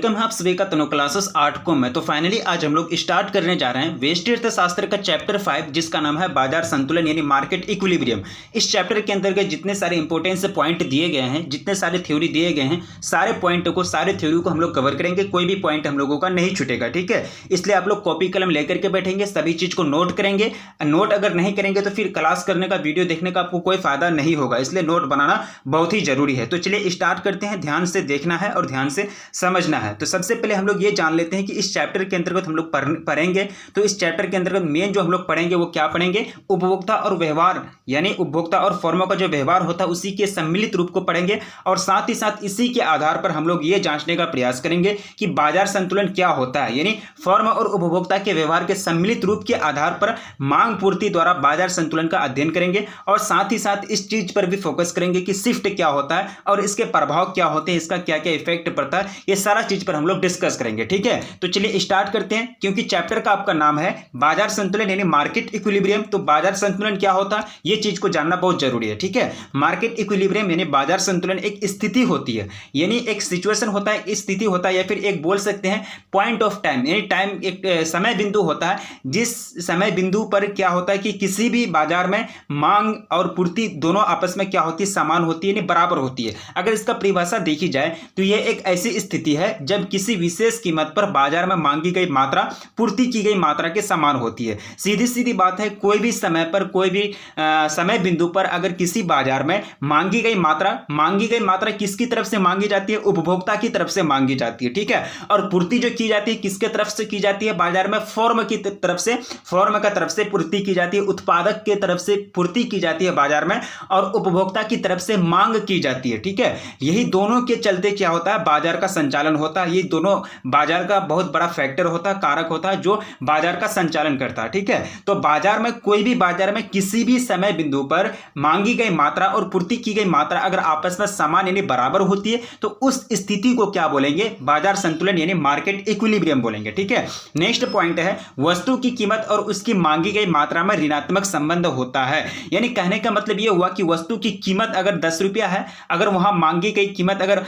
Welcome है आप सभी का तनु क्लासेस 8 को में। तो फाइनली आज हम लोग स्टार्ट करने जा रहे हैं व्यष्टि अर्थशास्त्र का चैप्टर 5 जिसका नाम है बाजार संतुलन यानी मार्केट इक्विलिब्रियम। इस चैप्टर के अंतर्गत जितने सारे इंपॉर्टेंस पॉइंट दिए गए हैं, जितने सारे थ्योरी दिए गए हैं, सारे पॉइंट को सारे थ्योरी को हम लोग कवर करेंगे। कोई भी पॉइंट हम लोगों का नहीं छूटेगा, ठीक है। इसलिए आप लोग कॉपी कलम लेकर के बैठेंगे, सभी चीज को नोट करेंगे। नोट अगर नहीं करेंगे तो फिर क्लास करने का वीडियो देखने का आपको कोई फायदा नहीं होगा, इसलिए नोट बनाना बहुत ही जरूरी है। तो चलिए स्टार्ट करते हैं। ध्यान से देखना है और ध्यान से समझना है। तो सबसे पहले हम लोग ये जान लेते हैं कि इस चैप्टर के अंतर्गत हम लोग पढ़ेंगे। तो इस चैप्टर के अंतर्गत मेन जो हम लोग पढ़ेंगे वो क्या पढ़ेंगे, उपभोक्ता और व्यवहार यानी उपभोक्ता और फर्मों का जो व्यवहार होता है उसी के सम्मिलित रूप को पढ़ेंगे। और साथ ही साथ इसी के आधार पर हम लोग ये जांचने का प्रयास करेंगे कि बाजार संतुलन क्या होता है, यानी फर्म और उपभोक्ता के व्यवहार के सम्मिलित रूप के आधार पर मांग पूर्ति द्वारा बाजार संतुलन का अध्ययन करेंगे। और साथ ही साथ इस चीज पर भी फोकस करेंगे कि शिफ्ट क्या होता है और इसके प्रभाव क्या होते हैं, इसका क्या क्या इफेक्ट पड़ता है, ये सारा चीज पर हम लोग डिस्कस करेंगे, ठीक है। तो चलिए स्टार्ट करते हैं। क्योंकि चैप्टर का आपका नाम है बाजार संतुलन यानी मार्केट इक्विलिब्रियम, तो बाजार संतुलन क्या होता है ये चीज को जानना बहुत जरूरी है, ठीक है। मार्केट इक्विलिब्रियम यानी बाजार संतुलन एक स्थिति होती है, यानी एक सिचुएशन होता है, स्थिति होता है, या फिर एक बोल सकते हैं पॉइंट ऑफ टाइम यानी टाइम, एक समय बिंदु होता है जिस समय बिंदु पर क्या होता है कि किसी भी बाजार में मांग और पूर्ति दोनों आपस में क्या होती है, समान होती है यानी बराबर होती है। अगर इसका परिभाषा देखी जाए तो यह एक ऐसी स्थिति है जब किसी विशेष कीमत पर बाजार में मांगी गई मात्रा पूर्ति की गई मात्रा के समान होती है। सीधी सीधी बात है, कोई भी समय पर कोई भी समय बिंदु पर अगर किसी बाजार में मांगी गई मात्रा किसकी तरफ से मांगी जाती है, उपभोक्ता की तरफ से मांगी जाती है, ठीक है। और पूर्ति जो की जाती है किसके तरफ से की जाती है, बाजार में फर्म की तरफ से, फर्म का तरफ से पूर्ति की जाती है, उत्पादक के तरफ से पूर्ति की जाती है बाजार में, और उपभोक्ता की तरफ से मांग की जाती है, ठीक है। यही दोनों के चलते क्या होता है, बाजार का संचालन होता है। ये दोनों बाजार का बहुत बड़ा फैक्टर होता है, कारक होता है जो बाजार का संचालन करता है, ठीक है। तो बाजार में कोई भी बाजार में किसी भी समय बिंदु पर मांगी गई मात्रा और पूर्ति की गई मात्रा अगर आपस में समान यानी बराबर होती है तो उस स्थिति को क्या बोलेंगे, बाजार संतुलन यानी मार्केट इक्विलिब्रियम बोलेंगे, ठीक है। नेक्स्ट पॉइंट है वस्तु की कीमत और उसकी मांगी गई मात्रा में ऋणात्मक संबंध होता है। यानी कहने का मतलब यह हुआ कि वस्तु की कीमत अगर 10 रुपया है, अगर वहां मांगी गई कीमत अगर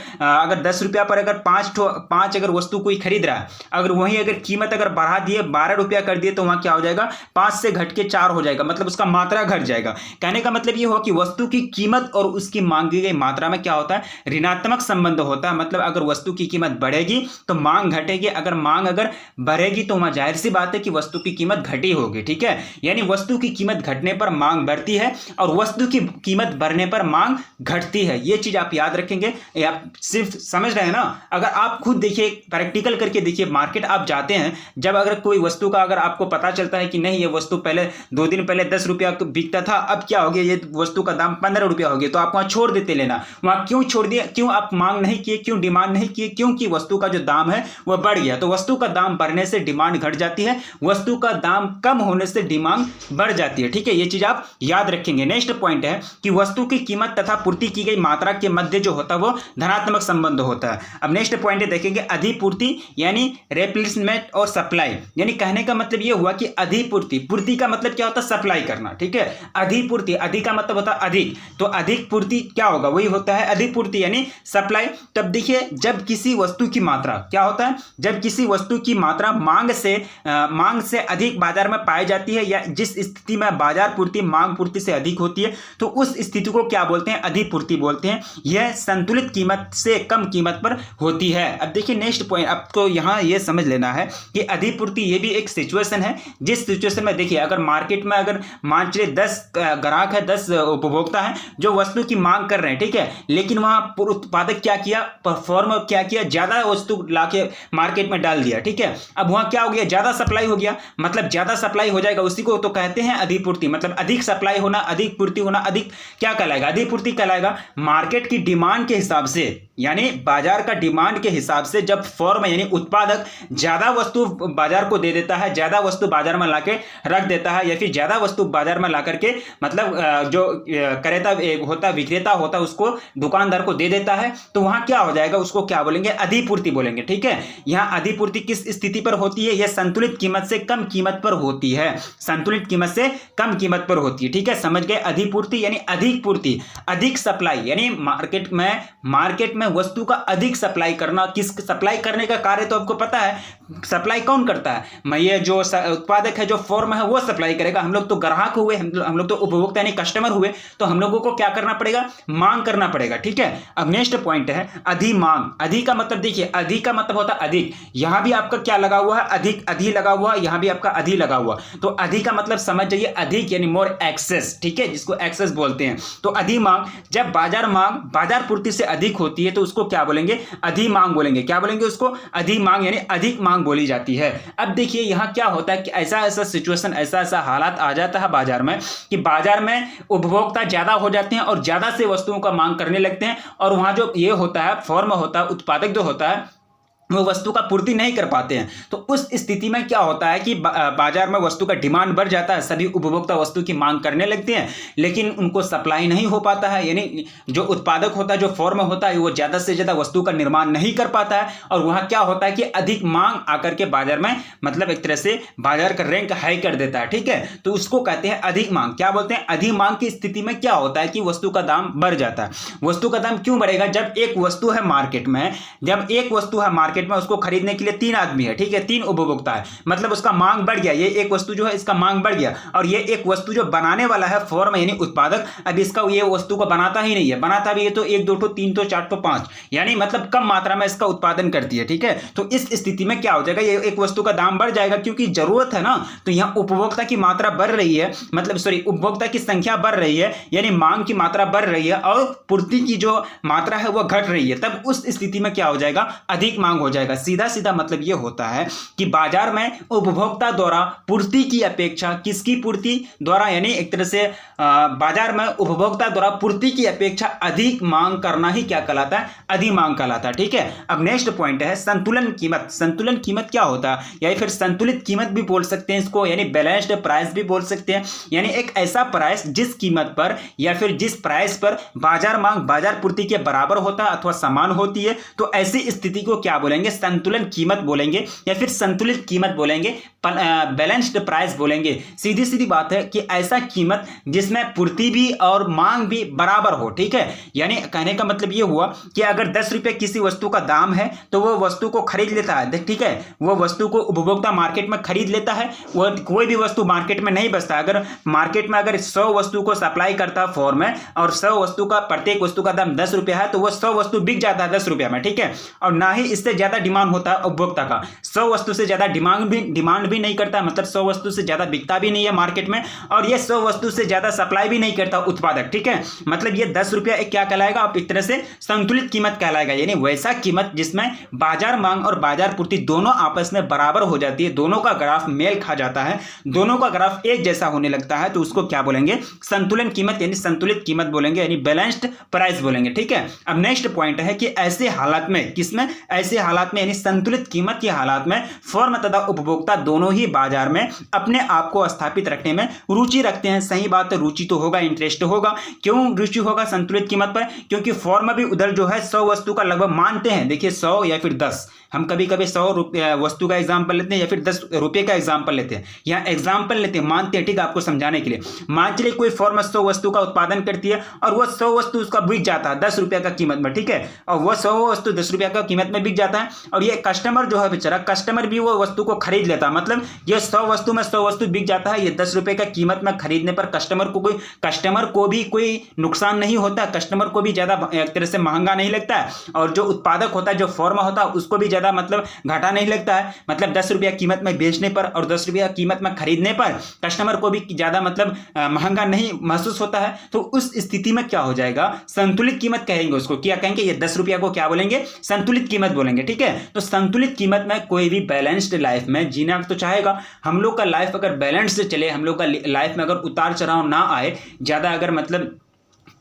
10 रुपया पर अगर पांच अगर वस्तु कोई खरीद रहा है, अगर वही अगर कीमत अगर बढ़ा दिए 12 रुपया कर दिए तो वहां क्या हो जाएगा, 5 से घट के 4 हो जाएगा, मतलब उसका मात्रा घट जाएगा। कहने का मतलब यह हुआ कि वस्तु की कीमत और उसकी मांगी गई मात्रा में क्या होता है, ऋणात्मक संबंध होता है। मतलब अगर वस्तु की कीमत बढ़ेगी तो मांग घटेगी, अगर मांग अगर बढ़ेगी तो वहां जाहिर सी बात है कि वस्तु की कीमत घटी होगी, ठीक है। यानी वस्तु की कीमत घटने पर मांग बढ़ती है और वस्तु की कीमत बढ़ने पर मांग घटती है। यह चीज आप याद रखेंगे, आप सिर्फ समझ रहे हैं ना। अगर आप खुद देखिए, प्रैक्टिकल करके देखिए, मार्केट आप जाते हैं, जब अगर कोई वस्तु का अगर आपको पता चलता है कि नहीं ये वस्तु पहले 2 दिन पहले 10 रुपया बिकता था, अब क्या हो गया, ये वस्तु का दाम 15 रुपया हो गया, तो आप वहां छोड़ देते लेना। वहां क्यों छोड़ दिया, क्यों आप मांग नहीं किए, क्यों डिमांड नहीं किए, क्योंकि वस्तु का जो दाम है वह बढ़ गया। तो वस्तु का दाम बढ़ने से डिमांड घट जाती है, वस्तु का दाम कम होने से डिमांड बढ़ जाती है, ठीक है। ये चीज आप याद रखेंगे। नेक्स्ट पॉइंट है कि वस्तु की कीमत तथा पूर्ति की गई मात्रा के मध्य जो होता है वो धनात्मक संबंध होता है। अब नेक्स्ट पॉइंट देखेंगे अधिपूर्ति यानी रिप्लेसमेंट और सप्लाई। यानी कहने का मतलब ये हुआ कि अधिपूर्ति, पूर्ति का मतलब क्या होता है, सप्लाई करना, ठीक है। अधिपूर्ति, अधिक का मतलब होता है अधिक, तो अधिक पूर्ति क्या होगा, वही होता है अधिपूर्ति यानी सप्लाई। तब देखिए जब किसी वस्तु की मात्रा क्या होता है, जब किसी वस्तु की मात्रा मांग से अधिक बाजार में पाई जाती है, या जिस स्थिति में बाजार पूर्ति मांग पूर्ति से अधिक होती है तो उस स्थिति को क्या बोलते हैं, अधिपूर्ति बोलते हैं। यह संतुलित कीमत से कम कीमत पर होती है। अब देखिए नेक्स्ट पॉइंट, आपको यहां यह समझ लेना है कि अधिपूर्ति ये भी एक सिचुएशन है, जिस सिचुएशन में देखिए अगर मार्केट में अगर मान चलिए 10 ग्राहक है, 10 उपभोक्ता हैं जो वस्तु की मांग कर रहे हैं, ठीक है, लेकिन वहां उत्पादक क्या किया, फर्म क्या किया, ज्यादा वस्तु लाके मार्केट में डाल दिया, ठीक है। अब वहां क्या हो गया, ज्यादा सप्लाई हो गया, मतलब ज्यादा सप्लाई हो जाएगा, उसी को तो कहते हैं अधिपूर्ति। मतलब अधिक सप्लाई होना, अधिक पूर्ति होना, अधिक क्या कहलाएगा, अधिपूर्ति कहलाएगा। मार्केट की डिमांड के हिसाब से यानी बाजार का डिमांड के हिसाब से जब फर्म यानी उत्पादक ज्यादा वस्तु बाजार को दे देता है, ज्यादा वस्तु बाजार में लाके रख देता है, या फिर ज्यादा वस्तु बाजार में ला करके मतलब जो क्रेता होता विक्रेता होता उसको दुकानदार को दे देता है, तो वहां क्या हो जाएगा, उसको क्या बोलेंगे, अधिपूर्ति बोलेंगे, ठीक है। यहां अधिपूर्ति किस स्थिति पर होती है, यह संतुलित कीमत से कम कीमत पर होती है, संतुलित कीमत से कम कीमत पर होती है, ठीक है। समझ गए, अधिपूर्ति यानी अधिक पूर्ति, अधिक सप्लाई यानी मार्केट में वस्तु का अधिक सप्लाई करना किस सप्लाई करने का कार्य तो आपको पता है, सप्लाई कौन करता है, मैं ये जो उत्पादक है, जो फॉर्म है वो सप्लाई करेगा। हम लोग तो ग्राहक हुए, हम लोग तो उपभोक्ता यानी कस्टमर हुए, तो हम लोगों को क्या करना पड़ेगा, मांग करना पड़ेगा। ठीक है, अब नेक्स्ट पॉइंट है अधिमांग। अधि का मतलब देखिए, अधि का मतलब होता है अधिक, यहां भी आपका क्या लगा हुआ है, अधिक, अधि लगा हुआ, यहां भी आपका अधि लगा हुआ, तो अधि का मतलब समझ जाइए अधिक यानी मोर एक्सेस। ठीक है, जिसको एक्सेस बोलते हैं। तो अधिमांग, जब बाजार मांग बाजार पूर्ति से अधिक होती है तो उसको क्या बोलेंगे, अधिमांग बोलेंगे। क्या बोलेंगे उसको, अधिमांग यानी अधिक मांग बोली जाती है। अब देखिए यहां क्या होता है कि ऐसा ऐसा सिचुएशन, ऐसा ऐसा हालात आ जाता है बाजार में कि बाजार में उपभोक्ता ज्यादा हो जाते हैं और ज्यादा से वस्तुओं का मांग करने लगते हैं, और वहां जो ये होता है फॉर्म होता है, उत्पादक जो होता है वो वस्तु का पूर्ति नहीं कर पाते हैं। तो उस स्थिति में क्या होता है कि बाजार में वस्तु का डिमांड बढ़ जाता है, सभी उपभोक्ता वस्तु की मांग करने लगते हैं, लेकिन उनको सप्लाई नहीं हो पाता है, यानी जो उत्पादक होता है, जो फॉर्म होता है, वो ज्यादा से ज्यादा वस्तु का निर्माण नहीं कर पाता है, और वहां क्या होता है कि अधिक मांग आकर के बाजार में मतलब एक तरह से बाजार का रैंक हाई कर देता है। ठीक है, तो उसको कहते हैं अधिक मांग। क्या बोलते हैं, अधिक मांग की स्थिति में क्या होता है कि वस्तु का दाम बढ़ जाता है। वस्तु का दाम क्यों बढ़ेगा, जब एक वस्तु है मार्केट में, जब एक वस्तु है मार्केट में, उसको खरीदने के लिए 3 आदमी है। ठीक है, 3 उपभोक्ता है, मतलब उसका मांग बढ़ गया, ये एक वस्तु जो है इसका मांग बढ़ गया, और ये एक वस्तु जो बनाने वाला है फॉर्म यानी उत्पादक, अब इसका ये वस्तु को बनाता ही नहीं है, बनाता भी है तो 1 2 ठो 3 ठो 4 ठो 5, यानी मतलब कम मात्रा में इसका उत्पादन करती है। ठीक है, तो इस स्थिति में क्या हो जाएगा, ये एक वस्तु का दाम बढ़ जाएगा, क्योंकि जरूरत है ना, तो यहां उपभोक्ता की मात्रा बढ़ रही है, मतलब सॉरी उपभोक्ता की संख्या बढ़ रही है, यानी मांग की मात्रा बढ़ रही है और पूर्ति की जो मात्रा है वो घट रही है। तब उस स्थिति में क्या हो जाएगा, अधिक मांग हो जाएगा। सीधा सीधा मतलब यह होता है कि बाजार में उपभोक्ता द्वारा पूर्ति की अपेक्षा, किसकी पूर्ति द्वारा, यानी एक तरह से बाजार में उपभोक्ता द्वारा पूर्ति की अपेक्षा अधिक मांग करना ही क्या कहलाता है, अधिमांग कहलाता है। ठीक है, अब नेक्स्ट पॉइंट है संतुलन कीमत। संतुलन कीमत क्या होता है, या फिर संतुलित कीमत भी बोल सकते हैं इसको, यानी बैलेंस्ड प्राइस भी बोल सकते हैं, यानी एक ऐसा प्राइस जिस कीमत पर या फिर जिस प्राइस पर बाजार मांग बाजार पूर्ति के बराबर होता है अथवा समान होती है, तो ऐसी स्थिति को क्या बोलेंगे, संतुलन कीमत बोलेंगे, या फिर संतुलित कीमत बोलेंगे, बैलेंस्ड प्राइस बोलेंगे। सीधी सीधी बात है कि ऐसा कीमत जिसमें पूर्ति भी और मांग भी बराबर हो। ठीक है, यानी कहने का मतलब यह हुआ कि अगर 10 रुपए किसी वस्तु का दाम है तो वो वस्तु को खरीद लेता है। ठीक है, वो वस्तु को उपभोक्ता मार्केट में खरीद लेता है, वो कोई भी वस्तु मार्केट में नहीं बचता। अगर मार्केट में अगर 100 वस्तु को सप्लाई करता है फॉर्म में, और 100 वस्तु का प्रत्येक वस्तु का दाम 10 रुपया है, तो वो 100 वस्तु बिक जाता है 10 रुपया में। ठीक है, और ना ही इससे ज्यादा डिमांड होता है उपभोक्ता का, 100 वस्तु से ज्यादा डिमांड भी नहीं करता, मतलब 100 वस्तु से ज्यादा बिकता भी नहीं है मार्केट में, और ये 100 वस्तु से ज्यादा सप्लाई भी नहीं करता उत्पादक। ठीक है, मतलब ये 10 रुपया एक क्या कहलाएगा, आप एक तरह से संतुलित कीमत कहलाएगा, यानी वैसा कीमत जिसमें बाजार मांग और बाजार पूर्ति दोनों आपस में बराबर हो जाती है, दोनों का ग्राफ मेल खा जाता है, दोनों का ग्राफ एक जैसा होने लगता है, तो उसको क्या बोलेंगे, संतुलन कीमत यानी संतुलित कीमत बोलेंगे, यानी बैलेंस्ड प्राइस बोलेंगे। ठीक है, अब नेक्स्ट पॉइंट है कि ऐसे हालात में, किसमें, ऐसे हालात में यानी संतुलित कीमत के हालात में फर्म तथा उपभोक्ता दोनों ही बाजार में अपने आप को स्थापित रखने में रुचि रखते हैं। सही बात है, रुचि तो होगा, इंटरेस्ट होगा। क्यों रुचि होगा संतुलित कीमत पर, क्योंकि फर्म भी उधर जो है 100 वस्तु का लगभग मानते हैं। देखिए 100 या फिर 10, हम कभी कभी 100 वस्तु का एग्जाम्पल लेते हैं या फिर 10 रुपये का एग्जाम्पल लेते हैं, यहाँ एग्जाम्पल लेते हैं, मानते हैं। ठीक है, आपको समझाने के लिए मान चलिए कोई फर्म 100 वस्तु का उत्पादन करती है और वो 100 वस्तु उसका बिक जाता है 10 रुपये का कीमत में। ठीक है, और वो 100 वस्तु 10 रुपये का कीमत में बिक जाता है, और ये कस्टमर जो है बेचारा, कस्टमर भी वो वस्तु को खरीद लेता है, मतलब ये 100 वस्तु में 100 वस्तु बिक जाता है, ये 10 रुपये का कीमत में खरीदने पर कस्टमर को भी कोई नुकसान नहीं होता, कस्टमर को भी ज्यादा एक तरह से महंगा नहीं लगता है, और जो उत्पादक होता है, जो फर्म होता है, उसको भी ज्यादा मतलब घाटा नहीं लगता है। मतलब 10 रुपया कीमत में बेचने पर और 10 रुपया कीमत में खरीदने पर कस्टमर को भी ज्यादा मतलब महंगा नहीं महसूस होता है। तो उस स्थिति में क्या हो जाएगा, संतुलित कीमत कहेंगे उसको। क्या कहेंगे, ये 10 रुपया को क्या बोलेंगे, संतुलित कीमत बोलेंगे। ठीक है, तो संतुलित कीमत में कोई भी बैलेंस्ड लाइफ में जीना तो चाहेगा। हम लोग का लाइफ अगर बैलेंस से चले, हम लोग का लाइफ में अगर उतार चढ़ाव ना आए, ज्यादा अगर मतलब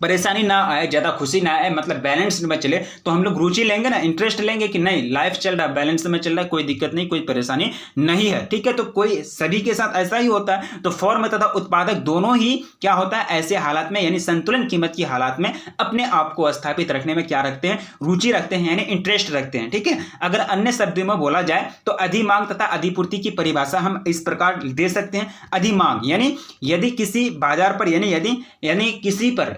परेशानी ना आए, ज़्यादा खुशी ना आए, मतलब बैलेंस में चले, तो हम लोग रुचि लेंगे ना, इंटरेस्ट लेंगे कि नहीं लाइफ चल रहा है, बैलेंस में चल रहा है, कोई दिक्कत नहीं, कोई परेशानी नहीं है। ठीक है, तो कोई सभी के साथ ऐसा ही होता है। तो फर्म तथा उत्पादक दोनों ही क्या होता है, ऐसे हालात में यानी संतुलन कीमत की हालात में अपने आप को स्थापित रखने में क्या रखते हैं, रुचि रखते हैं, यानी इंटरेस्ट रखते हैं। ठीक है, अगर अन्य शब्दों में बोला जाए तो अधिमांग तथा अधिपूर्ति की परिभाषा हम इस प्रकार दे सकते हैं। अधिमांग यानी यदि किसी बाजार पर यानी किसी पर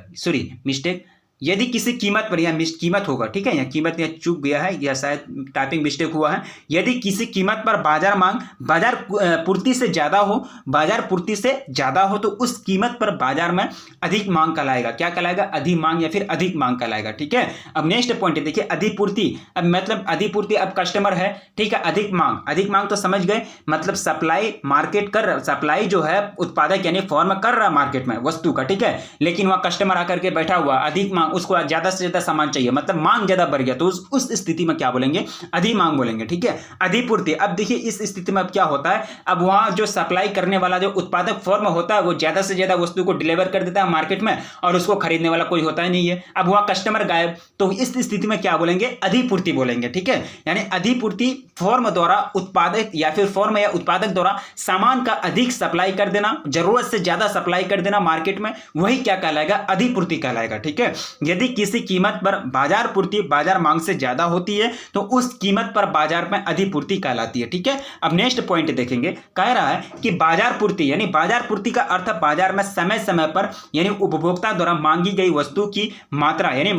मिस्टेक, यदि किसी कीमत पर, या कीमत होगा, ठीक है, या कीमत या चूक गया है या शायद टाइपिंग मिस्टेक हुआ है, यदि किसी कीमत पर बाजार मांग बाजार पूर्ति से ज्यादा हो, बाजार पूर्ति से ज्यादा हो, तो उस कीमत पर बाजार में अधिक मांग कहलाएगा। क्या कहलाएगा? अधिक मांग या फिर अधिक मांग कहलाएगा। ठीक है, अब नेक्स्ट पॉइंट देखिए, अधिपूर्ति। अब मतलब अधिपूर्ति, अब कस्टमर है, ठीक है, अधिक मांग, अधिक मांग तो समझ गए, मतलब सप्लाई मार्केट कर रहा, सप्लाई जो है उत्पादक यानी फॉर्म कर रहा मार्केट में वस्तु का, ठीक है, लेकिन वह कस्टमर आकर के बैठा हुआ, अधिक मांग, उसको ज्यादा से ज्यादा सामान चाहिए, मतलब मांग ज्यादा बढ़ गया, तो उस स्थिति में क्या बोलेंगे? अधिक मांग बोलेंगे। ठीक है, अधिपूर्ति। अब देखिए इस स्थिति में अब क्या होता है, अब वहां जो सप्लाई करने वाला जो उत्पादक फर्म होता है वो ज्यादा से ज्यादा वस्तु को डिलीवर कर देता है मार्केट में, और उसको खरीदने वाला कोई होता ही नहीं है। अब वहां कस्टमर गायब, तो इस स्थिति में क्या बोलेंगे? अधिपूर्ति बोलेंगे। ठीक है, यानी अधिपूर्ति फर्म द्वारा उत्पादक या फिर फर्म या उत्पादक द्वारा सामान का अधिक सप्लाई कर देना, जरूरत से ज्यादा सप्लाई कर देना मार्केट में, वही क्या कहलाएगा? अधिपूर्ति कहलाएगा। ठीक है, यदि किसी कीमत पर बाजार पूर्ति बाजार मांग से ज्यादा होती है तो उस कीमत पर बाजार में अधिपूर्ति कहलाती है। ठीक है, अब नेक्स्ट पॉइंट देखेंगे, कह रहा है कि बाजार पूर्ति, यानी बाजार पूर्ति का अर्थ बाजार में समय समय पर यानी उपभोक्ता द्वारा मांगी गई वस्तु की मात्रा, यानी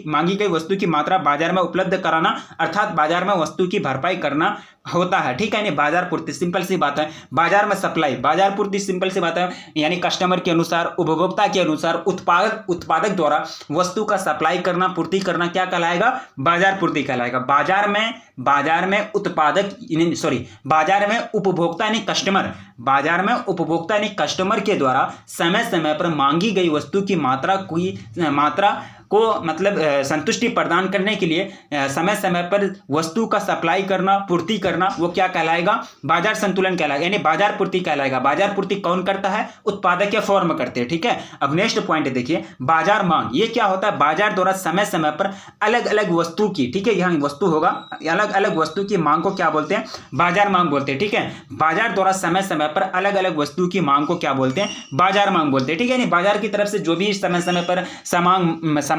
मांगी गई वस्तु की मात्रा बाजार में उपलब्ध कराना, अर्थात बाजार में वस्तु की भरपाई करना होता है। ठीक है, यानी बाजार पूर्ति, सिंपल सी बात है, बाजार में सप्लाई, बाजार पूर्ति सिंपल सी बात है, यानी कस्टमर के अनुसार, उपभोक्ता के अनुसार उत्पादक द्वारा वस्तु का सप्लाई करना, पूर्ति करना क्या कहलाएगा? बाजार पूर्ति कहलाएगा। बाजार में उपभोक्ता यानी कस्टमर, बाजार में उपभोक्ता यानी कस्टमर के द्वारा समय समय पर मांगी गई वस्तु की मात्रा को मतलब संतुष्टि प्रदान करने के लिए समय समय पर वस्तु का सप्लाई करना, पूर्ति करना, वो क्या कहलाएगा? बाजार संतुलन कहलाएगा, यानी बाजार पूर्ति कहलाएगा। बाजार पूर्ति कौन करता है? उत्पादक या फर्म करते हैं। ठीक है, अब नेक्स्ट पॉइंट देखिए, बाजार मांग। ये क्या होता है? बाजार द्वारा समय समय पर अलग अलग वस्तु की, ठीक है, यहाँ वस्तु होगा, अलग अलग वस्तु की मांग को क्या बोलते हैं? बाजार मांग बोलते हैं। ठीक है, बाजार द्वारा समय समय पर अलग अलग वस्तु की मांग को क्या बोलते हैं? बाजार मांग बोलते हैं। ठीक है, यानी बाजार की तरफ से जो भी समय समय पर सामान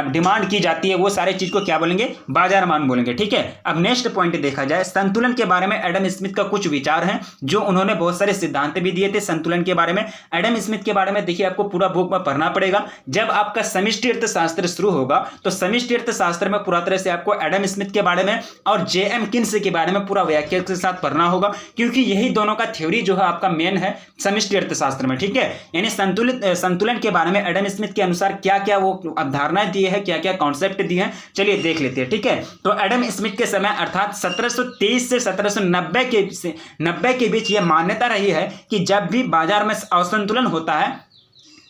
डिमांड की जाती है वो सारे चीज को क्या बोलेंगे? बाजार मांग बोलेंगे। ठीक है, अब नेक्स्ट पॉइंट देखा जाए, संतुलन के बारे में एडम स्मिथ का कुछ विचार है, जो उन्होंने बहुत सारे सिद्धांत भी दिए थे संतुलन के बारे में। एडम स्मिथ के बारे में देखिए आपको पूरा बुक में पढ़ना पड़ेगा। जब आपका समष्टि अर्थशास्त्र शुरू होगा तो समष्टि अर्थशास्त्र में पूरा तरह से आपको एडम स्मिथ के बारे में और जेएम किन्स के बारे में पूरा व्याख्या के साथ पढ़ना होगा, क्योंकि यही दोनों का थ्योरी जो है आपका मेन है समष्टि अर्थशास्त्र में। ठीक है, यानी संतुलन के बारे में एडम स्मिथ के अनुसार क्या क्या वो अवधारणाएं दिए हैं, क्या क्या कॉन्सेप्ट दिए हैं, चलिए देख लेते हैं। ठीक है, तो एडम स्मिथ के समय अर्थात 1723 से 1790 के बीच यह मान्यता रही है कि जब भी बाजार में असंतुलन होता है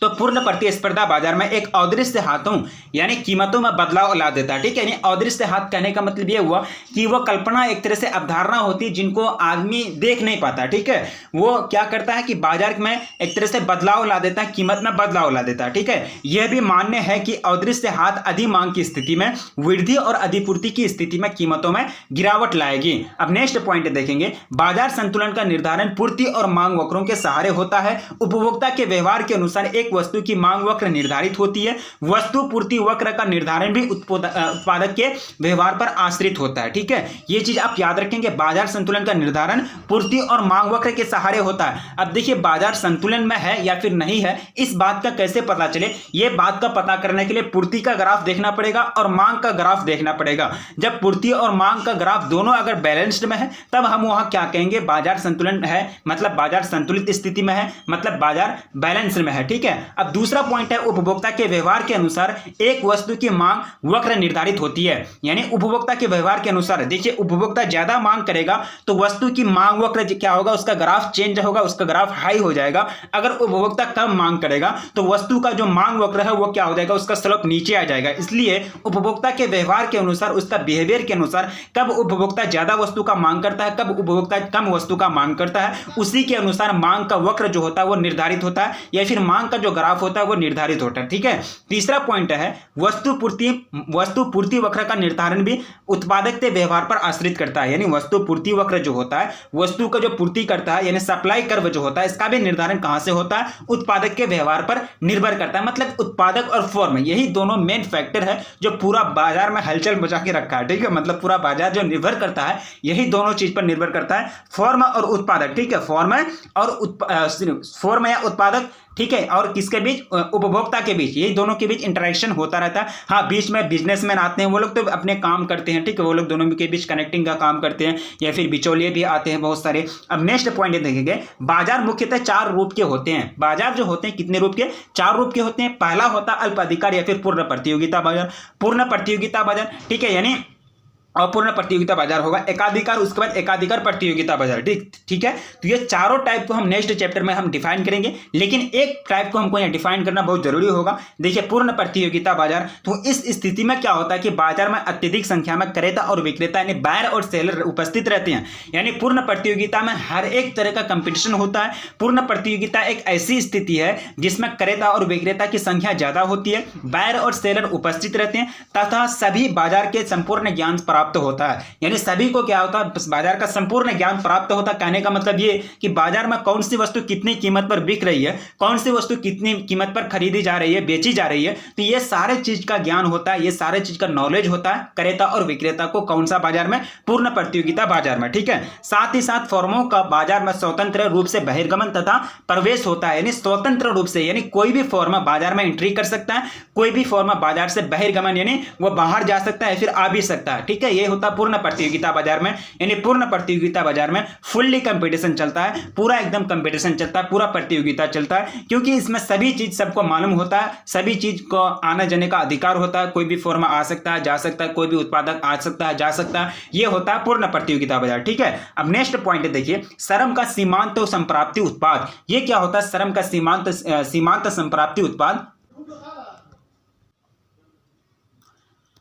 तो पूर्ण प्रतिस्पर्धा बाजार में एक अदृश्य हाथों यानी कीमतों में बदलाव ला देता है। ठीक है, यानी अदृश्य हाथ कहने का मतलब यह हुआ कि वह कल्पना एक तरह से अवधारणा होती है जिनको आदमी देख नहीं पाता। ठीक है, वो क्या करता है कि बाजार में एक तरह से बदलाव ला देता है, कीमत में बदलाव ला देता है। ठीक है, यह भी मान्य है कि अदृश्य हाथ अधिक मांग की स्थिति में वृद्धि और अधिपूर्ति की स्थिति में कीमतों में गिरावट लाएगी। अब नेक्स्ट पॉइंट देखेंगे, बाजार संतुलन का निर्धारण पूर्ति और मांग वक्रों के सहारे होता है। उपभोक्ता के व्यवहार के अनुसार एक वस्तु की मांग वक्र निर्धारित होती है। वस्तु पूर्ति वक्र का निर्धारण भी उत्पादक के व्यवहार पर आश्रित होता है। ठीक है, ये चीज आप याद रखेंगे, बाजार संतुलन का निर्धारण पूर्ति और मांग वक्र के सहारे होता है। अब देखिए बाजार संतुलन में है या फिर नहीं है, इस बात का कैसे पता चले? ये बात का पता करने के लिए पूर्ति का ग्राफ देखना पड़ेगा और मांग का ग्राफ देखना पड़ेगा। जब पूर्ति और मांग का ग्राफ दोनों अगर बैलेंस्ड में है तब हम वहां क्या कहेंगे? बाजार संतुलन है, मतलब बाजार संतुलित स्थिति में है, मतलब बाजार बैलेंस में है। ठीक है, अब दूसरा पॉइंट है, उपभोक्ता के व्यवहार के अनुसार एक वस्तु की मांग वक्र निर्धारित होती है। यानी उपभोक्ता के व्यवहार के अनुसार देखिए, उपभोक्ता ज्यादा मांग करेगा तो वस्तु की मांग वक्र क्या होगा? उसका ग्राफ चेंज होगा, उसका ग्राफ हाई हो जाएगा। अगर उपभोक्ता कम मांग करेगा तो वस्तु का जो मांग वक्र है वो क्या हो जाएगा? उसका स्लोप नीचे आ जाएगा। इसलिए उपभोक्ता के व्यवहार के अनुसार, उसका बिहेवियर के अनुसार कब उपभोक्ता ज्यादा वस्तु का मांग करता है, कब उपभोक्ता कम वस्तु का मांग करता है, उसी के अनुसार मांग का वक्र जो होता है वो निर्धारित होता है, या फिर मांग का जो ग्राफ होता है वो निर्धारित होता है। ठीक है, तीसरा पॉइंट है, वस्तु पूर्ति वक्र का निर्धारण भी उत्पादक के व्यवहार पर आश्रित करता है। यानी वस्तु पूर्ति वक्र जो होता है, वस्तु का जो पूर्ति करता है यानी सप्लाई कर्व जो होता है, इसका भी निर्धारण कहां से होता है? उत्पादक के व्यवहार पर निर्भर करता है। मतलब उत्पादक और फर्म यही दोनों मेन फैक्टर है जो पूरा बाजार में हलचल मचा के रखा है। ठीक है, मतलब पूरा बाजार जो निर्भर करता है यही दोनों चीज पर निर्भर करता है, फर्म और उत्पादक। ठीक है, फर्म या उत्पादक ठीक है, और किसके बीच, उपभोक्ता के बीच, ये दोनों के बीच इंटरेक्शन होता रहता है। हाँ, बीच में बिजनेसमैन आते हैं, वो लोग तो अपने काम करते हैं, ठीक है, वो लोग दोनों के बीच कनेक्टिंग का काम करते हैं, या फिर बिचौलिए भी आते हैं बहुत सारे। अब नेक्स्ट पॉइंट देखेंगे, बाजार मुख्यतः 4 रूप के होते हैं। बाजार जो होते हैं कितने रूप के, 4 रूप के होते हैं। पहला होता है अल्प अधिकार या फिर पूर्ण प्रतियोगिता बाजार, पूर्ण प्रतियोगिता बाजार, ठीक है, यानी अपूर्ण प्रतियोगिता बाजार होगा, एकाधिकार, उसके बाद एकाधिकार प्रतियोगिता बाजार, ठीक है। तो ये चारों टाइप को हम नेक्स्ट चैप्टर में हम डिफाइन करेंगे, लेकिन एक टाइप को हमको यहाँ डिफाइन करना बहुत जरूरी होगा। देखिए, पूर्ण प्रतियोगिता बाजार, तो इस स्थिति में क्या होता है कि बाजार में अत्यधिक संख्या में क्रेता और विक्रेता यानी बायर और सेलर उपस्थित रहते हैं। यानी पूर्ण प्रतियोगिता में हर एक तरह का कंपटीशन होता है। पूर्ण प्रतियोगिता एक ऐसी स्थिति है जिसमें क्रेता और विक्रेता की संख्या ज्यादा होती है, बायर और सेलर उपस्थित रहते हैं तथा सभी बाजार के संपूर्ण ज्ञान प्राप्त होता है। यानी सभी को क्या होता है, बाजार का संपूर्ण ज्ञान प्राप्त होता है। कहने का मतलब ये कि बाजार में कौन सी वस्तु कितनी कीमत पर बिक रही है, कौन सी वस्तु कितनी कीमत पर खरीदी जा रही है, बेची जा रही है, तो ये सारे चीज का ज्ञान होता है, ये सारे चीज का नॉलेज होता है क्रेता और विक्रेता को। कौन सा बाजार में, पूर्ण प्रतियोगिता बाजार में, ठीक है। साथ ही साथ फर्मों का बाजार में स्वतंत्र रूप से बहिर्गमन तथा प्रवेश होता है। यानी स्वतंत्र रूप से, यानी कोई भी फर्म बाजार में एंट्री कर सकता है, कोई भी फर्म बाजार से बहिर्गमन यानी वो बाहर जा सकता है, फिर आ भी सकता है, ठीक है। ये होता है पूर्ण प्रतियोगिता बाजार में। यानी पूर्ण प्रतियोगिता बाजार में फुल्ली कंपटीशन चलता है, पूरा एकदम कंपटीशन चलता है, पूरा प्रतियोगिता चलता है, क्योंकि इसमें सभी चीज सबको मालूम होता है, सभी चीज को आने जाने का अधिकार होता है। कोई भी फर्म आ सकता है, जा सकता है, कोई भी उत्पादक आ सकता है, जा सकता है। ये होता है पूर्ण प्रतियोगिता बाजार, ठीक है। अब नेक्स्ट पॉइंट देखिए, श्रम का सीमांत संप्राप्ति उत्पाद। ये क्या होता है, श्रम का सीमांत संप्राप्ति उत्पाद।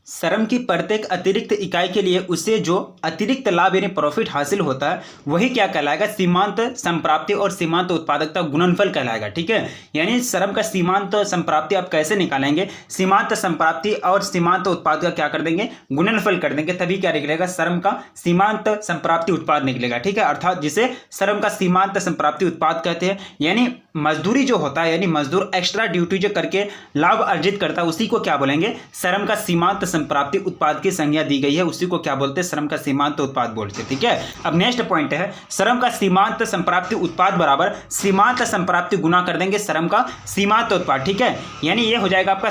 श्रम की प्रत्येक अतिरिक्त इकाई के लिए उसे जो अतिरिक्त लाभ यानी प्रॉफिट हासिल होता है वही क्या कहलाएगा, सीमांत संप्राप्ति और सीमांत उत्पादकता गुणनफल कहलाएगा, ठीक है। यानी श्रम का सीमांत संप्राप्ति आप कैसे निकालेंगे, सीमांत संप्राप्ति और सीमांत उत्पाद का क्या कर देंगे, गुणनफल कर देंगे, तभी क्या निकलेगा, श्रम का सीमांत संप्राप्ति उत्पाद निकलेगा, ठीक है। अर्थात जिसे श्रम का सीमांत संप्राप्ति उत्पाद कहते हैं। यानी मजदूरी जो होता है, यानी मजदूर एक्स्ट्रा ड्यूटी जो करके लाभ अर्जित करता है, उसी को क्या बोलेंगे, श्रम का सीमांत संप्राप्ति उत्पाद की संज्ञा दी गई है, उसी को क्या बोलते हैं, श्रम का सीमांत उत्पाद बोलते हैं, ठीक है। अब नेक्स्ट पॉइंट है, श्रम का सीमांत संप्राप्ति उत्पाद बराबर सीमांत संप्राप्ति गुना कर देंगे श्रम का सीमांत उत्पाद, ठीक है। यानी ये हो जाएगा आपका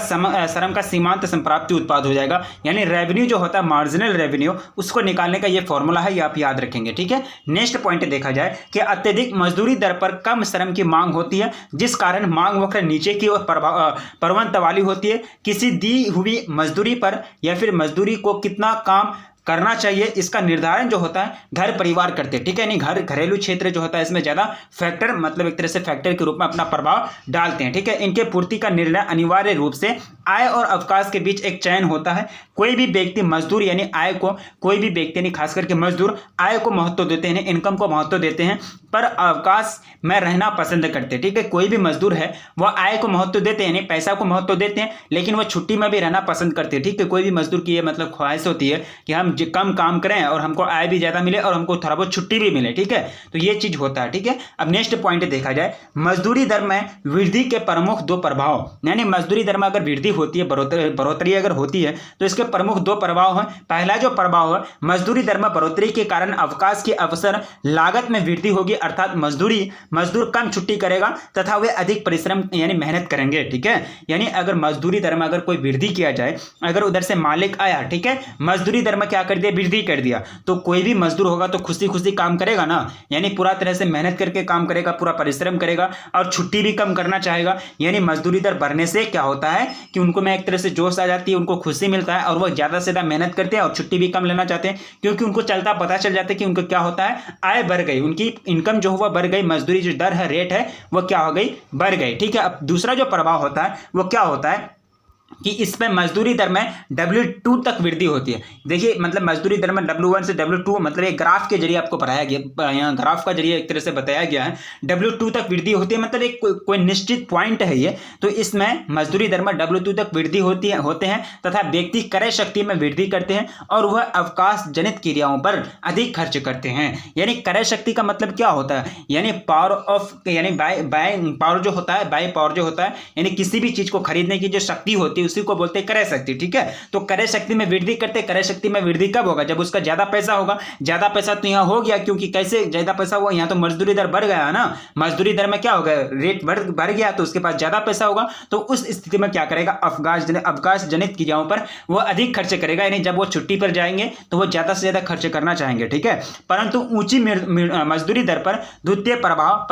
श्रम का सीमांत संप्राप्ति उत्पाद हो जाएगा। यानी रेवेन्यू जो होता है, मार्जिनल रेवेन्यू, उसको निकालने का ये फॉर्मूला है, ये आप याद रखेंगे, ठीक है। नेक्स्ट पॉइंट देखा जाए कि अत्यधिक मजदूरी दर पर कम श्रम की मांग होती है, जिस कारण मांग वक्र नीचे की ओर प्रवणता वाली होती है। किसी दी हुई मजदूरी पर या फिर मजदूरी को कितना काम करना चाहिए, इसका निर्धारण जो होता है घर परिवार करते हैं, ठीक है। यानी घरेलू क्षेत्र जो होता है इसमें ज्यादा फैक्टर, मतलब एक तरह से फैक्टर के रूप में अपना प्रभाव डालते हैं, ठीक है। इनके पूर्ति का निर्णय अनिवार्य रूप से आय और अवकाश के बीच एक चयन होता है। कोई भी व्यक्ति मजदूर यानी आय को, कोई भी व्यक्ति यानी खास करके मजदूर आय को महत्व देते हैं, इनकम को महत्व देते हैं, पर अवकाश में रहना पसंद करते हैं, ठीक है। कोई भी मजदूर है वह आय को महत्व देते हैं, यानी पैसा को महत्व देते हैं, लेकिन वह छुट्टी में भी रहना पसंद करते हैं, ठीक है। कोई भी मजदूर की ये मतलब ख्वाहिश होती है कि हम कम काम करें और हमको आय भी ज्यादा मिले और हमको थोड़ा बहुत छुट्टी भी मिले, ठीक है। तो ये चीज होता है, ठीक है। अब नेक्स्ट पॉइंट देखा जाए, मजदूरी दर में वृद्धि के प्रमुख 2 प्रभाव। यानी मजदूरी दर में अगर वृद्धि होती है, बढ़ोतरी अगर होती है, तो इसके प्रमुख 2 प्रभाव हैं। पहला जो प्रभाव है, मजदूरी दर में बढ़ोतरी के कारण अवकाश के अवसर लागत में वृद्धि होगी, अर्थात मजदूर कम छुट्टी करेगा तथा वे अधिक परिश्रम यानी मेहनत करेंगे, ठीक है। यानी अगर मजदूरी दर में अगर कोई वृद्धि किया जाए, अगर उधर से मालिक आया, ठीक है, मजदूरी दर में क्या कर दिया, वृद्धि कर दिया, तो कोई भी मजदूर होगा तो खुशी खुशी काम करेगा ना, यानी पूरा तरह से मेहनत करके काम करेगा, पूरा परिश्रम करेगा और छुट्टी भी कम करना चाहेगा। यानी मजदूरी दर बढ़ने से क्या होता है कि उनको में एक तरह से जोश आ जाती है, उनको खुशी मिलता है और वो ज्यादा से ज्यादा मेहनत करते हैं और छुट्टी भी कम लेना चाहते हैं, क्योंकि उनको चलता पता चल जाता है कि उनको क्या होता है, आय बढ़ गई, उनकी इनकम जो हुआ बढ़ गई, मजदूरी जो दर है, रेट है, वो क्या हो गई, बढ़ गई, ठीक है। अब दूसरा जो प्रभाव होता है वो क्या होता है कि इसमें मजदूरी दर में W2 तक वृद्धि होती है। देखिए, मतलब मजदूरी दर में W1 से W2, मतलब एक ग्राफ के जरिए आपको पढ़ाया गया, यहाँ ग्राफ का जरिए एक तरह से बताया गया है, W2 तक वृद्धि होती है, मतलब एक कोई निश्चित पॉइंट है ये। तो इसमें मजदूरी दर में W2 तक वृद्धि होते हैं तथा व्यक्ति क्रय शक्ति में वृद्धि करते हैं और वह अवकाश जनित क्रियाओं पर अधिक खर्च करते हैं। यानी क्रय शक्ति का मतलब क्या होता है, यानी पावर ऑफ, यानी बाय पावर जो होता है, बाय पावर जो होता है, यानी किसी भी चीज को खरीदने की जो शक्ति होती है होती है उसी को बोलते हैं क्रय शक्ति, ठीक है। तो क्रय शक्ति में वृद्धि करते, क्रय शक्ति में वृद्धि कब होगा, जब उसका ज्यादा पैसा होगा। ज्यादा पैसा तो यहाँ हो गया, क्योंकि कैसे ज्यादा पैसा हुआ, यहाँ तो मजदूरी दर बढ़ गया ना, मजदूरी दर में क्या होगा, रेट बढ़ गया, तो उसके पास ज्यादा पैसा होगा। तो उस स्थिति में क्या करेगा, अवकाश जनित क्रियाओं पर वो अधिक खर्च करेगा, यानी जब वो छुट्टी पर जाएंगे तो वो ज्यादा से ज्यादा खर्च करना चाहेंगे, ठीक है। परंतु ऊंची मजदूरी दर पर द्वितीय प्रभाव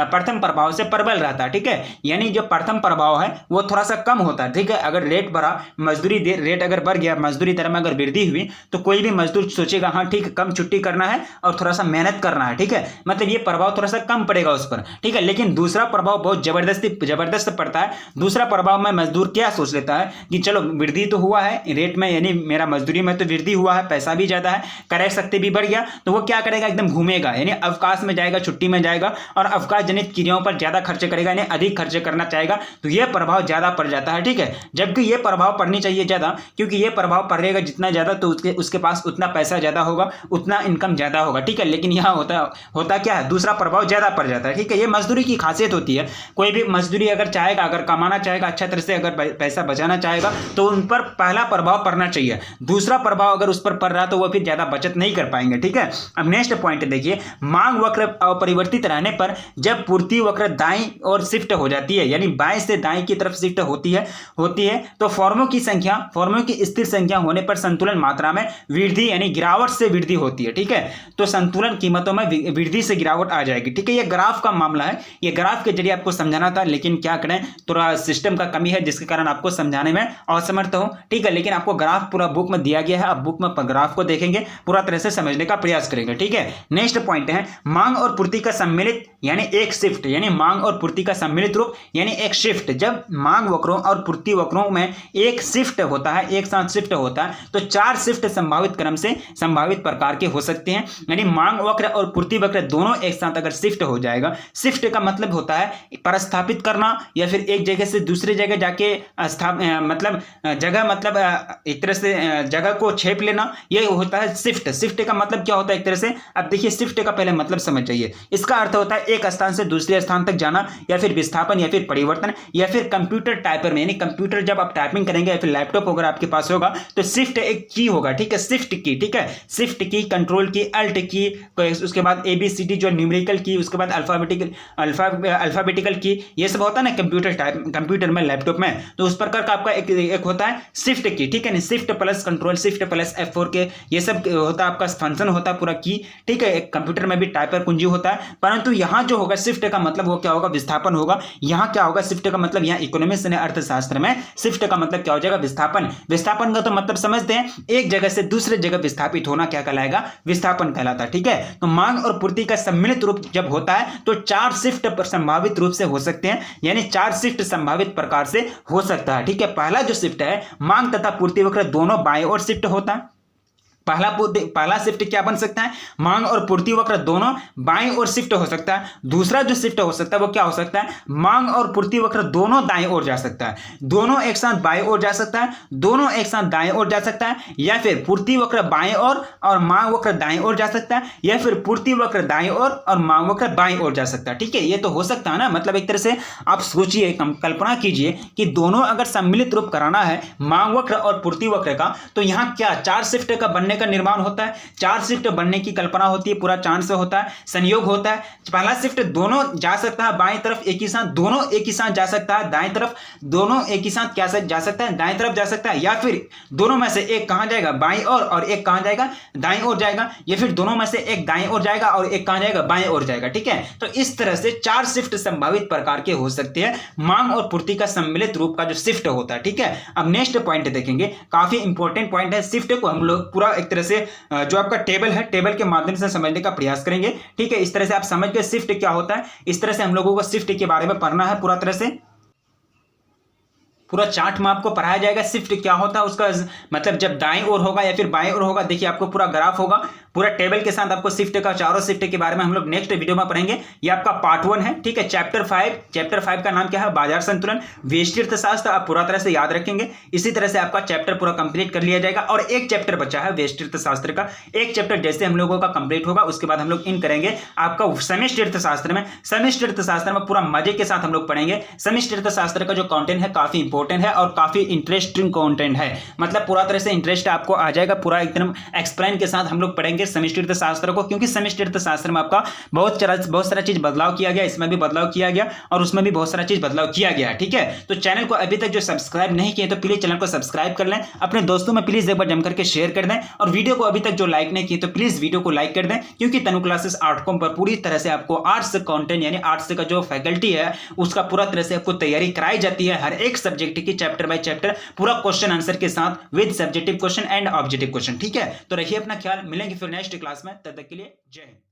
प्रथम प्रभाव से प्रबल रहता है, ठीक है। यानी जो प्रथम प्रभाव है वो थोड़ा सा कम होता है, ठीक है। अगर रेट बढ़ा, मजदूरी रेट अगर बढ़ गया, मजदूरी दर में अगर वृद्धि हुई, तो कोई भी मजदूर सोचेगा हाँ ठीक, कम छुट्टी करना है और थोड़ा सा मेहनत करना है, ठीक है। मतलब ये प्रभाव थोड़ा सा कम पड़ेगा उस पर, ठीक है। लेकिन दूसरा प्रभाव बहुत जबरदस्त पड़ता है। दूसरा प्रभाव में मजदूर क्या सोच लेता है कि चलो वृद्धि तो हुआ है रेट में, यानी मेरा मजदूरी में तो वृद्धि हुआ है, पैसा भी ज्यादा है, क्रय शक्ति भी बढ़ गया, तो वो क्या करेगा, एकदम घूमेगा, यानी अवकाश में जाएगा, छुट्टी में जाएगा और अवकाश जनित क्रियाओं पर ज्यादा खर्च करेगा, यानी अधिक खर्च करना चाहेगा। तो यह प्रभाव ज्यादा पड़ जाता है, ठीक है। जबकि यह प्रभाव पड़नी चाहिए ज्यादा, क्योंकि यह प्रभाव पड़ेगा जितना ज्यादा तो उसके पास उतना पैसा ज्यादा होगा, उतना इनकम ज्यादा होगा, ठीक है। लेकिन यहाँ होता क्या है, दूसरा प्रभाव ज्यादा पड़ जाता है, ठीक है। ये मजदूरी की खासियत होती है। कोई भी मजदूरी अगर चाहेगा, अगर कमाना चाहेगा, अच्छा तरह से अगर पैसा बचाना चाहेगा, तो उन पर पहला प्रभाव पड़ना चाहिए। दूसरा प्रभाव अगर उस पर पड़ रहा तो वो फिर ज्यादा बचत नहीं कर पाएंगे, ठीक है। अब नेक्स्ट पॉइंट देखिए, मांग वक्र अपरिवर्तित रहने पर जब पूर्ति वक्र दाईं ओर शिफ्ट हो जाती है, यानी बाएं से दाईं की तरफ शिफ्ट होती है तो फॉर्मों की स्थिर संख्या होने पर संतुलन मात्रा में वृद्धि यानी गिरावट से वृद्धि होती है, ठीक है। तो संतुलन कीमतों में वृद्धि से गिरावट आ जाएगी, ठीक है। ये ग्राफ का मामला है, ये ग्राफ के जरिए आपको समझाना था, लेकिन क्या करें, थोड़ा सिस्टम का कमी है जिसके कारण आपको समझाने में असमर्थ हूं, ठीक है। लेकिन आपको ग्राफ पूरा बुक में दिया गया है, आप बुक में ग्राफ को देखेंगे, पूरा तरह से समझने का प्रयास करेंगे, ठीक है। नेक्स्ट पॉइंट है मांग और पूर्ति का सम्मिलित यानी एक शिफ्ट, यानी मांग और पूर्ति का सम्मिलित रूप यानी एक शिफ्ट। जब मांग वक्रों और पूर्ति वक्रों में एक शिफ्ट होता है, एक साथ शिफ्ट होता है, तो 4 शिफ्ट संभावित क्रम से संभावित प्रकार के हो सकते हैं। यानी मांग वक्र और पूर्ति वक्र दोनों एक साथ अगर शिफ्ट हो जाएगा, शिफ्ट का मतलब होता है परस्थापित करना या फिर एक जगह से दूसरी जगह जाके एक तरह से जगह को छेप लेना, यह होता है शिफ्ट। शिफ्ट का मतलब क्या होता है एक तरह से, अब देखिए शिफ्ट का पहले मतलब समझ जाइए। इसका अर्थ होता है एक स्थान से दूसरे स्थान तक जाना, या फिर विस्थापन, या फिर परिवर्तन, या फिर कंप्यूटर टाइपर में, यानी कंप्यूटर जब आप टाइपिंग करेंगे या फिर लैपटॉप अगर आपके पास होगा तो शिफ्ट एक की होगा, ठीक है, शिफ्ट की, ठीक है। शिफ्ट की, कंट्रोल की, अल्ट की, उसके बाद ABCD जो न्यूमेरिकल की, उसके बाद अल्फाबेटिकल की, ये सब होता है ना कंप्यूटर में, लैपटॉप में, तो उस प्रकार का आपका एक होता है शिफ्ट की, ठीक है। Shift plus control, shift plus F4 के, ये सब होता है आपका फंक्शन होता है पूरा की, ठीक है। एक कंप्यूटर में भी टाइपर कुंजी होता है, परंतु यहां जो होगा शिफ्ट का मतलब वो क्या होगा, विस्थापन होगा। यहां क्या होगा, शिफ्ट का मतलब यहां इकोनॉमिक्स यानी अर्थशास्त्र में शिफ्ट का मतलब क्या हो जाएगा, विस्थापन। विस्थापन का तो मतलब समझते हैं, एक जगह से दूसरे जगह विस्थापित होना क्या कहलाएगा, विस्थापन कहलाता है, ठीक है। तो मांग और पूर्ति का सम्मिलित रूप जब होता है तो 4 शिफ्ट संभावित रूप से हो सकते हैं, यानी 4 शिफ्ट संभावित प्रकार से हो सकता है, ठीक है। पहला जो शिफ्ट है, मांग तथा पूर्ति वक्र दोनों बाएं ओर शिफ्ट होता है। पहला शिफ्ट क्या बन सकता है, मांग और पूर्ति वक्र दोनों बाएं ओर शिफ्ट हो सकता है। दूसरा जो शिफ्ट हो सकता है वो क्या हो सकता है, मांग और पूर्ति वक्र दोनों दाएं ओर जा सकता है, दोनों एक साथ बाएं ओर जा सकता है, दोनों एक साथ दाएं ओर जा सकता है, या फिर पूर्ति वक्र बाएं ओर और मांग वक्र दाएं ओर जा सकता है, या फिर पूर्ति वक्र दाएं ओर और मांग वक्र बाएं ओर जा सकता है, ठीक है। ये तो हो सकता है ना, मतलब एक तरह से आप सोचिए, कल्पना कीजिए कि दोनों अगर सम्मिलित रूप कराना है मांग वक्र और पूर्ति वक्र का, तो यहाँ क्या 4 शिफ्ट का बनने का निर्माण होता है, 4 शिफ्ट बनने की कल्पना होती है, पूरा चांस होता है, संयोग होता है। पहला शिफ्ट दोनों जा सकता है बाएं तरफ एक ही साथ, दोनों एक ही साथ जा सकता है दाएं तरफ, दोनों एक ही साथ क्या जा सकता है, दाएं तरफ जा सकता है, या फिर दोनों में से एक कहां जाएगा, बाएं ओर, और एक कहां जाएगा, दाएं ओर जाएगा, या फिर दोनों में से एक दाएं ओर जाएगा और एक कहां जाएगा, बाएं ओर जाएगा, ठीक है। तो इस तरह से 4 शिफ्ट संभावित प्रकार के हो सकते हैं मांग और पूर्ति का सम्मिलित रूप का जो शिफ्ट होता है, ठीक है। अब नेक्स्ट पॉइंट देखेंगे, काफी इंपॉर्टेंट पॉइंट है। शिफ्ट को हम लोग पूरा एक तरह से जो आपका टेबल है, टेबल के माध्यम से समझने का प्रयास करेंगे, ठीक है। इस तरह से आप समझ गए शिफ्ट क्या होता है, इस तरह से हम लोगों को शिफ्ट के बारे में पढ़ना है, पूरा तरह से पूरा चार्ट में आपको पढ़ाया जाएगा शिफ्ट क्या होता है, उसका मतलब जब दाएं ओर होगा या फिर बाएं ओर होगा, देखिए आपको पूरा ग्राफ होगा, पूरा टेबल के साथ आपको शिफ्ट का, चारों शिफ्ट के बारे में हम लोग नेक्स्ट वीडियो में पढ़ेंगे। ये आपका पार्ट 1 है, ठीक है। चैप्टर 5 का नाम क्या है, बाजार संतुलन, व्यष्टि अर्थशास्त्र, आप पूरा तरह से याद रखेंगे। इसी तरह से आपका चैप्टर पूरा कंप्लीट कर लिया जाएगा, और एक चैप्टर बचा है व्यष्टि अर्थशास्त्र का। एक चैप्टर जैसे हम लोगों का कंप्लीट होगा उसके बाद हम लोग इन करेंगे आपका समष्टि अर्थशास्त्र में। समष्टि अर्थशास्त्र में पूरा मजे के साथ हम लोग पढ़ेंगे। समष्टि अर्थशास्त्र का जो कंटेंट है काफी इंपॉर्टेंट है और काफी इंटरेस्टिंग कंटेंट है। मतलब पूरा तरह से इंटरेस्ट आपको आ जाएगा, पूरा एकदम एक्सप्लेन के साथ हम लोग पढ़ेंगे समष्टि अर्थशास्त्र को, क्योंकि समष्टि अर्थशास्त्र में आपका बहुत सारा चीज बदलाव किया गया, इसमें भी बदलाव किया गया और उसमें भी बहुत सारा चीज बदलाव किया गया। ठीक है, तो चैनल को अभी तक जो सब्सक्राइब नहीं किए तो प्लीज चैनल को सब्सक्राइब कर लें, अपने दोस्तों में प्लीज एक बार जम करके शेयर कर दें, और वीडियो को अभी तक जो लाइक नहीं किए तो प्लीज वीडियो को लाइक कर दें, क्योंकि तनु क्लासेस आर्टकॉम पर पूरी तरह से आपको आर्ट्स कंटेंट यानी आर्ट्स का जो फैकल्टी है उसका पूरा तरह से आपको तैयारी कराई जाती है, हर एक सब्जेक्ट की चैप्टर बाय चैप्टर पूरा क्वेश्चन आंसर के साथ with subjective question and objective question. ठीक है, तो रखिए अपना ख्याल, मिलेंगे फिर नेक्स्ट क्लास में, तब तक के लिए जय हिंद।